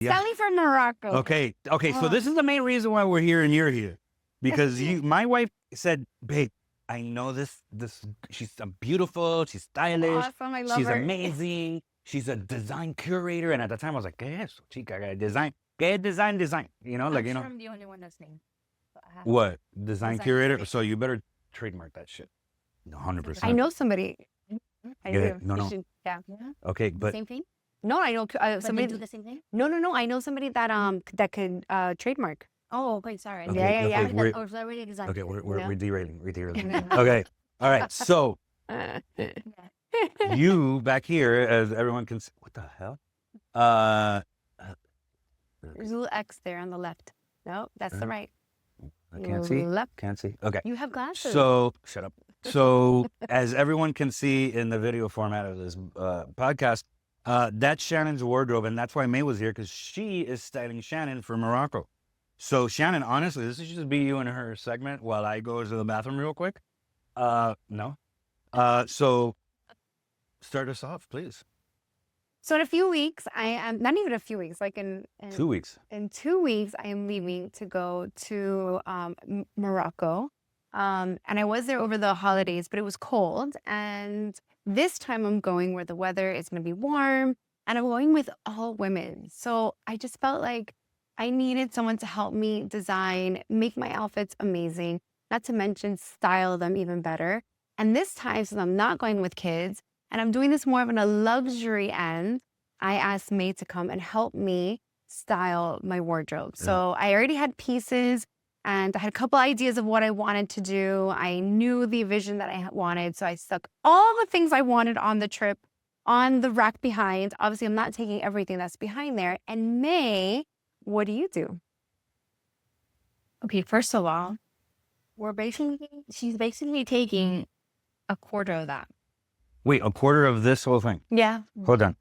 Yeah. Sally from Morocco. Okay. So this is the main reason why we're here and you're here, because my wife said, "Babe, I know this. She's beautiful. She's stylish. Awesome. I love She's her. amazing. She's a design curator." And at the time, I was like, "¿Qué es eso, chica? Design. ¿Qué design? You know, like, I'm you know." sure I'm the only one listening. What? Design curator? curator. So you better trademark that shit. 100%. I know somebody. I Yeah, do. no. You should- yeah. Okay, but Same thing? No, I know somebody. do the same thing? No. I know somebody that that could trademark. Oh, okay, sorry. Okay, Yeah. okay, we're- I was already designed. okay, we're Yeah. derailing. Okay. All right. So you back here, as everyone can see, what the hell? There's a little X there on the left. No, that's the right. I can't see. Left. Can't see. Okay. You have glasses. So shut up. So as everyone can see in the video format of this podcast, that's Shannon's wardrobe, and that's why Mei was here, because she is styling Shannon for Morocco. So Shannon, honestly, this should just be you and her segment while I go to the bathroom real quick. No. So start us off, please. So in a few weeks, I am not even a few weeks, like in 2 weeks. In 2 weeks, I am leaving to go to Morocco. And I was there over the holidays, but it was cold. And this time I'm going where the weather is going to be warm, and I'm going with all women. So I just felt like I needed someone to help me design, make my outfits amazing, not to mention style them even better. And this time, since I'm not going with kids, and I'm doing this more of on a luxury end, I asked Mei to come and help me style my wardrobe. So I already had pieces, and I had a couple ideas of what I wanted to do. I knew the vision that I wanted, so I stuck all the things I wanted on the trip on the rack behind. Obviously, I'm not taking everything that's behind there. And Mei, what do you do? Okay, first of all, she's basically taking a quarter of that. Wait, a quarter of this whole thing? Yeah. Hold on.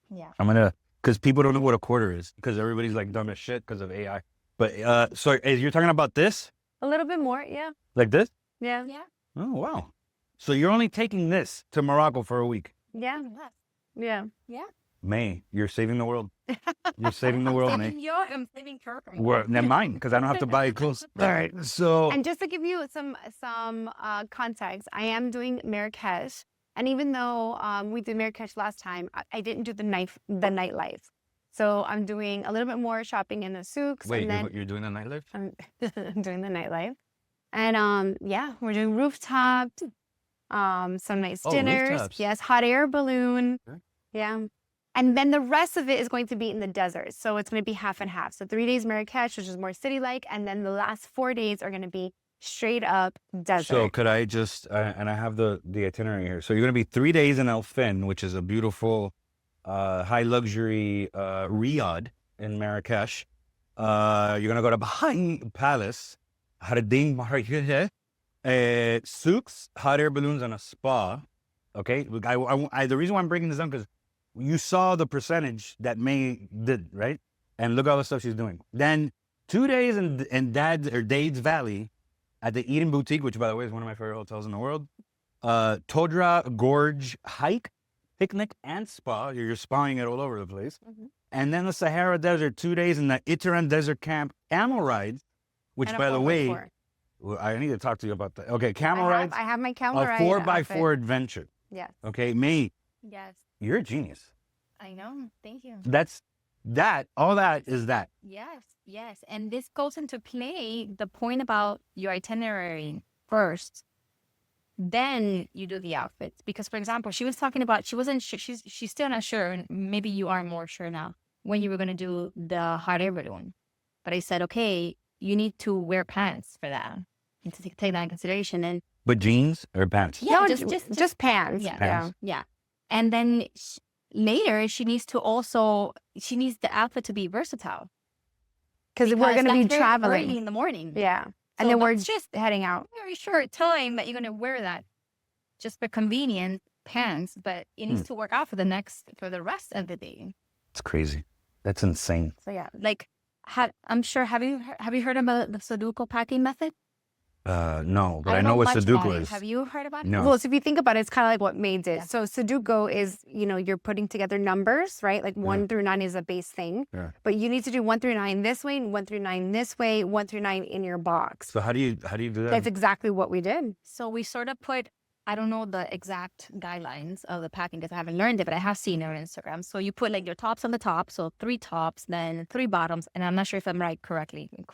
Yeah. I'm gonna, because people don't know what a quarter is, because everybody's like dumb as shit because of AI. But so you're talking about this? A little bit more, yeah. Like this? Yeah. Yeah. Oh, wow. So you're only taking this to Morocco for a week? Yeah. Yeah. Mei, you're saving the world. You're saving the world, Mei. I'm saving her. Well, never mind, because I don't have to buy clothes. All right, so... And just to give you some context, I am doing Marrakech. And even though we did Marrakech last time, I didn't do the nightlife. So I'm doing a little bit more shopping in the souks. Wait, and then you're doing the nightlife? I'm doing the nightlife. And yeah, we're doing rooftops, some nice dinners. Rooftops. Yes, hot air balloon. Okay. Yeah. And then the rest of it is going to be in the desert. So it's going to be half and half. So 3 days Marrakech, which is more city-like. And then the last 4 days are going to be straight up desert. So could I just, and I have the itinerary here. So you're going to be 3 days in El Fin, which is a beautiful high luxury riad in Marrakech. You're going to go to Bahija Palace, Jardin, souks, hot air balloons, and a spa. Okay. The reason why I'm breaking this down, because you saw the percentage that Mei did, right? And look at all the stuff she's doing. Then 2 days in Dade's Valley at the Eden Boutique, which, by the way, is one of my favorite hotels in the world. Todgha Gorge hike, picnic, and spa. You're spawing it all over the place. Mhm. And then the Sahara Desert, 2 days in the Itinerary Desert Camp camel rides, which, And a by the 4x4. way, well, I need to talk to you about that. Okay, camel rides, I have my camel a ride 4x4 outfit. adventure. Yes. Okay, Mei, Yes. you're a genius. I know. Thank you. All that is that. Yes. And this goes into play the point about your itinerary first. Then you do the outfits. Because, for example, she was talking about, she wasn't sure, she's still not sure, and maybe you are more sure now, when you were going to do the hot air balloon. But I said, okay, you need to wear pants for that. You need to take that in consideration. And But jeans or pants? yeah, No, just pants. Yeah. Pants. yeah. And then later, she needs the outfit to be versatile. Because we're going to be that's very traveling. early in the morning. Yeah. So And then we're that's just heading out. very short time that you're going to wear that just for convenient pants, but it needs to work out for the rest of the day. It's crazy. That's insane. So yeah, like, I'm sure, have you heard about the Sudoku packing method? No, but I don't know what much about Sudoku it. is. Have you heard about it? No. Well, so if you think about it, it's kind of like what May did. Yeah. So Sudoku is, you're putting together numbers, right? Like 1 through 9 is a base thing. Yeah. But you need to do 1 through 9 this way, and 1 through 9 this way, 1 through 9 in your box. So how do you do that? That's exactly what we did. So we sort of put, I don't know the exact guidelines of the packing because I haven't learned it, but I have seen it on Instagram. So you put like your tops on the top, so 3 tops, then 3 bottoms, and I'm not sure if I'm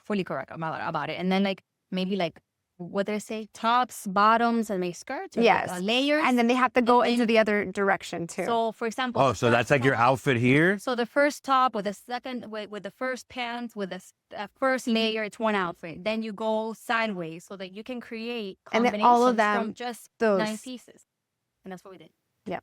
fully correct about it. And then like maybe like, what did I say? Tops, bottoms, and maybe skirts? Or Yes. like, layers. And then they have to go And into then- the other direction too. So for example. Oh, the so that's first like your top- outfit here. So the first top with the second, with the first pants, with the first layer, it's one outfit. Then you go sideways so that you can create And combinations then all of them, from just those. 9 pieces. And that's what we did. Yeah.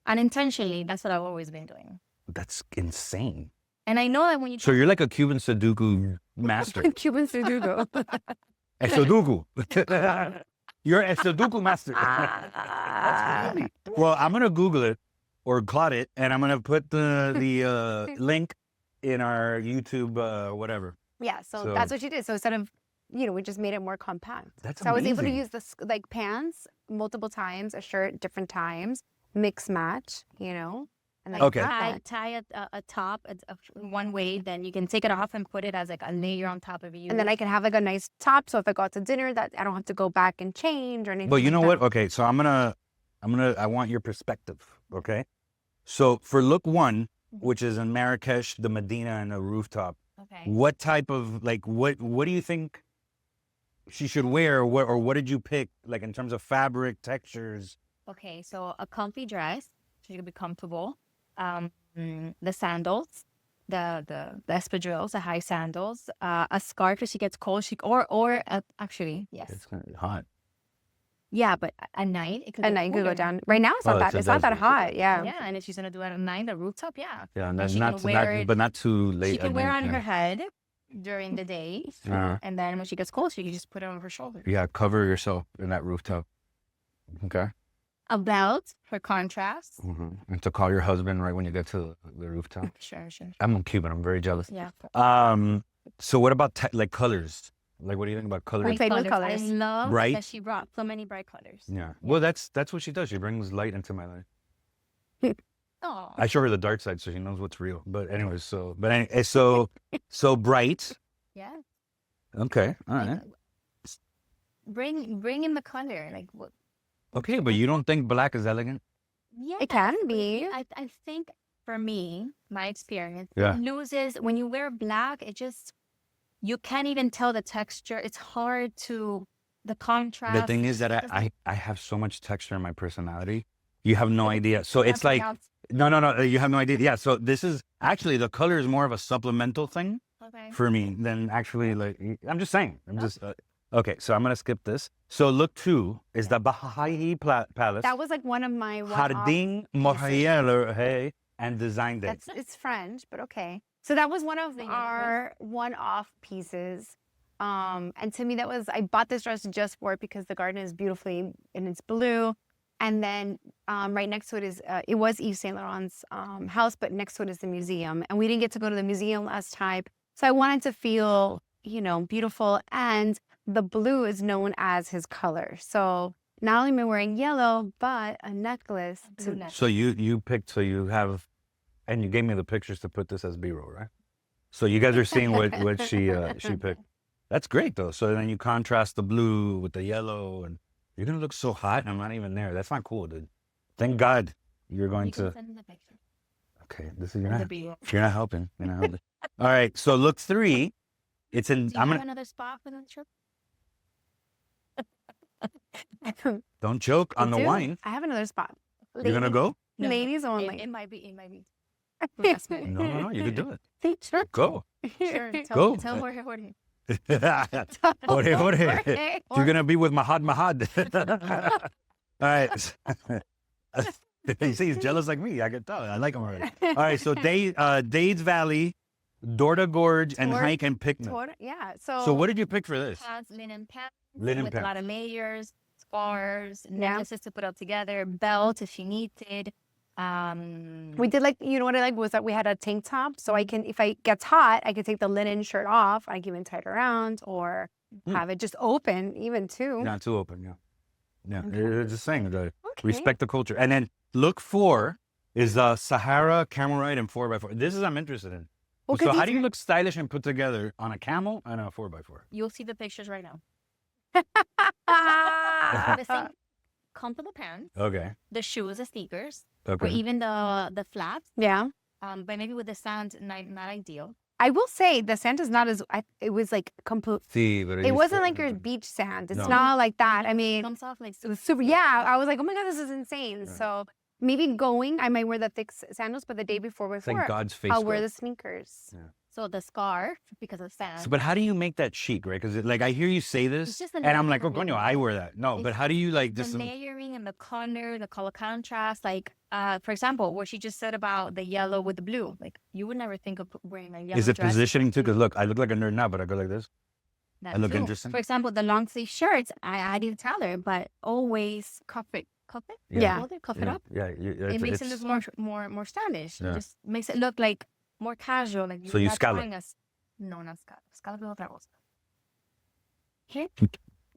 Unintentionally, that's what I've always been doing. That's insane. And I know that when you So you're like a Cuban Sudoku master. Cuban Sudoku. A Sudoku. You're a Sudoku master. Ah. Really? Well, I'm gonna Google it or Claude it, and I'm gonna put the link in our YouTube whatever. Yeah, so So- that's what she did. So instead of, we just made it more compact. That's So I was able to amazing. use this like pants multiple times, a shirt different times, mix match, and like Okay. tie a top one way, then you can take it off and put it as like a layer on top of you. And then I can have like a nice top. So if I go out to dinner, that I don't have to go back and change or anything. But you like know that. what? Okay, so I want your perspective. Okay, so for look 1, which is in Marrakech, the Medina and the rooftop, Okay. what type of what do you think she should wear, or what did you pick, like in terms of fabric, textures? Okay, so a comfy dress, so you can be comfortable. The sandals, the espadrilles, the high sandals, a scarf if she gets cold. Actually, yes, It's gonna be hot. yeah, but at night it could And get I could go colder. down. Right now, it's Oh, not it's that. a It's not that desert. hot. Yeah. Yeah, and if she's gonna do it at night, the rooftop, yeah, Yeah, and And that's she not, can wear it- but not too late. she can at wear night, on yeah. her head during the day, Uh, and then when she gets cold, she can just put it on her shoulder. yeah, cover yourself in that rooftop. Okay. A belt for contrast. And to call your husband right when you get to the rooftop. Sure. I'm Cuban. I'm very jealous. Yeah. So what about like colors? Like, what do you think about colors? Bright played with I colors. love Bright? that she brought so many bright colors. Yeah. Well, that's what she does. She brings light into my life. Oh, I show her the dark side, so she knows what's real. But anyways, so bright. yeah. Okay. All right. Like, bring in the color, like what? Okay, but you don't think black is elegant? Yeah, It can be. I think for me, my experience, Yeah. it loses when you wear black. It just you can't even tell the texture. It's hard to the contrast. The thing is that I have so much texture in my personality. You have no idea. So it's like no. You have no idea. Yeah. So this is actually the color is more of a supplemental thing Okay. for me than actually like. I'm just saying. I'm just okay. So I'm gonna skip this. So look 2 is the Bahija Palace. That was like one of my one-off Jardin, pieces. Morocco, hey, and Design Day. It's French, but okay. So that was one of The our one-off pieces. And to me, I bought this dress just for it because the garden is beautifully and it's blue. And then right next to it it was Yves Saint Laurent's house, but next to it is the museum. And we didn't get to go to the museum last time. So I wanted to feel, beautiful. And the blue is known as his color. So not only am I wearing yellow, but a necklace. Blue necklace. So you picked. So you have, and you gave me the pictures to put this as B-roll, right? So you guys are seeing what she picked. That's great though. So then you contrast the blue with the yellow, and you're gonna look so hot. And I'm not even there. That's not cool, dude. Thank God you're going You can to. send me the picture. Okay, this is of the B-roll. you're not helping. You're not helping. All right. So look 3. It's in. Do you I'm have gonna another spot for the trip? don't joke on the I do. wine. I have another spot. You're gonna go? No, Ladies It only. might be. It might be. Last minute. No. You can do it. Sure. Go. Sure. Go. Tell Jorge. Jorge. You're gonna be with Mahad. All right. You see, he's jealous like me. I can tell. I like him already. All right. So Dades Valley, Todgha Gorge, and Toward- hike and picnic. Yeah. So, So what did you pick for this? Linen pants Linen with a lot pants. of layers, scarves, Yeah. necklaces to put up together, belt if she needed. we did what I like was that we had a tank top. So I can, if it gets hot, I can take the linen shirt off. I can even tie it around or have it just open, even too. Not too open, yeah. Yeah, Okay. just saying, Okay. respect the culture. And then look for is Sahara, Camel Ride, and 4x4. This is I'm interested in. Well, 'cause So how these do you look stylish and put together on a camel and a 4x4? You'll see the pictures right now. Ah. The same comfortable pants, Okay. the shoes, the sneakers, or Okay. even the flats. Yeah. But maybe with the sand, not ideal. I will say the sand is not as, it was like complete. See, but It wasn't like your beach sand. It's No. not like that. I mean, Comes off like it was super. Yeah. I was like, oh my God, this is insane. Yeah. So maybe going, I might wear the thick sandals, but the day before, It's like God's face. I'll wear scarf. the sneakers. so the scarf because of sand. So, but how do you make that chic, right? Because like I hear you say It's this, just the and I'm like, oh, layering. coño, I wear that. No, but It's how do you like The just? layering and the color contrast. Like, for example, what she just said about the yellow with the blue. Like, you would never think of wearing a yellow Is it dress. positioning too? Because look, I look like a nerd now, but I go like this. That I look too. interesting? For example, the long sleeve shirts, I didn't tell her, but always cuff it, Yeah. hold it, cuff it Yeah, up. yeah. It makes it look more stylish. Yeah. It just makes it look like more casual. Like So you're you not scallop? trying us. No, not scallop. Scallop es otra cosa. Okay,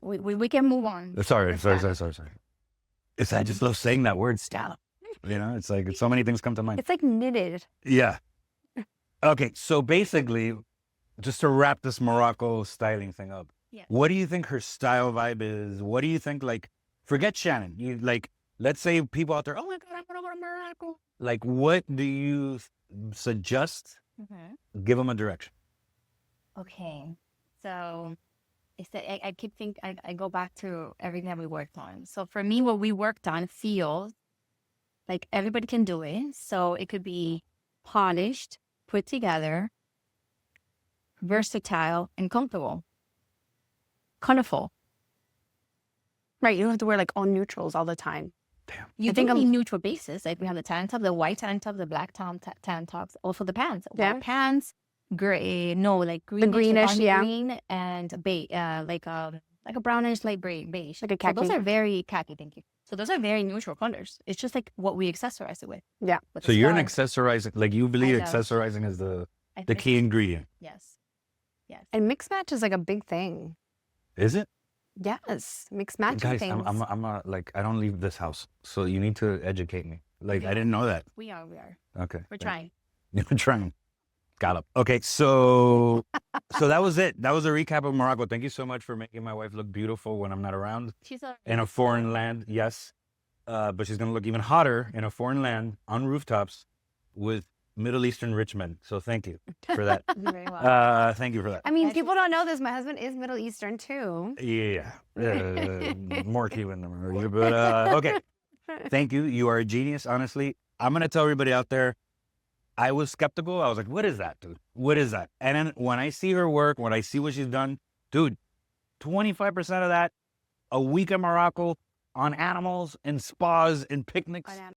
we can move on. Sorry. Scallop. It's I just love saying that word, scallop. You know, it's like so many things come to mind. It's like knitted. Yeah. Okay, so basically, just to wrap this Morocco styling thing up, Yeah. what do you think her style vibe is? What do you think, like, forget Shannon. You like, let's say people out there, oh my God, I'm gonna go to Morocco. Like, what do you suggest? Give them a direction. Okay, so it's that I keep think I go back to everything that we worked on. So for me, what we worked on feels like everybody can do it. So it could be polished, put together, versatile, and comfortable, colorful. Right. You don't have to wear like all neutrals all the time. Damn. You I think do I'm- need neutral bases. Like we have the tan top, the white tan top, the black tan tops, also the pants. Yeah. White pants, gray, no, like greenish, greenish, army yeah. green, and like a brownish light beige. Like a So those khaki. are very khaki. Thank you. So those are very neutral colors. It's just like what we accessorize it with. Yeah. With So the you're an scarf. accessorizing, like you believe love- accessorizing is the I the think key ingredient. Yes. Yes. And mix match is like a big thing. Is it? Yes. Mix matching Guys, things. I'm like, I don't leave this house. So you need to educate me. Like, I Yeah. didn't know that. We are. Okay. We're trying. You're trying. Got it. Okay, so that was it. That was a recap of Morocco. Thank you so much for making my wife look beautiful when I'm not around She's a in a foreign land. Yes, but she's gonna look even hotter in a foreign land on rooftops with Middle Eastern rich men. So thank you for that. You're very well. Thank you for that. I mean, Actually- people don't know this. My husband is Middle Eastern too. Yeah, more Cuban than her, but okay. Thank you. You are a genius. Honestly, I'm gonna tell everybody out there. I was skeptical. I was like, what is that, dude? What is that? And then when I see her work, when I see what she's done, dude, 25% of that, a week in Morocco on animals and spas and picnics. On